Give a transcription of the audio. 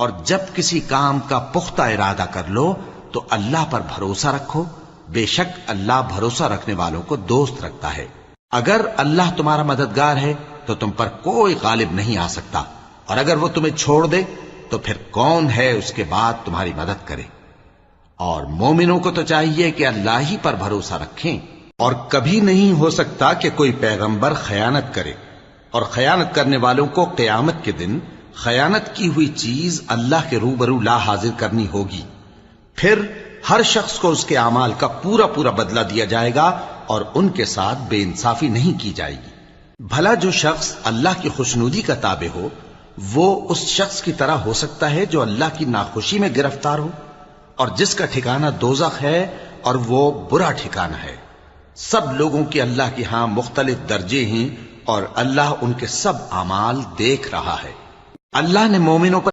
اور جب کسی کام کا پختہ ارادہ کر لو تو اللہ پر بھروسہ رکھو، بے شک اللہ بھروسہ رکھنے والوں کو دوست رکھتا ہے۔ اگر اللہ تمہارا مددگار ہے تو تم پر کوئی غالب نہیں آ سکتا، اور اگر وہ تمہیں چھوڑ دے تو پھر کون ہے اس کے بعد تمہاری مدد کرے۔ اور مومنوں کو تو چاہیے کہ اللہ ہی پر بھروسہ رکھیں، اور کبھی نہیں ہو سکتا کہ کوئی پیغمبر خیانت کرے، اور خیانت کرنے والوں کو قیامت کے دن خیانت کی ہوئی چیز اللہ کے روبرو لا حاضر کرنی ہوگی، پھر ہر شخص کو اس کے اعمال کا پورا پورا بدلہ دیا جائے گا، اور ان کے ساتھ بے انصافی نہیں کی جائے گی۔ بھلا جو شخص اللہ کی خوشنودی کا تابع ہو وہ اس شخص کی طرح ہو سکتا ہے جو اللہ کی ناخوشی میں گرفتار ہو، اور جس کا ٹھکانہ دوزخ ہے اور وہ برا ٹھکانہ ہے۔ سب لوگوں کے اللہ کے ہاں مختلف درجے ہیں، اور اللہ ان کے سب اعمال دیکھ رہا ہے۔ اللہ نے مومنوں پر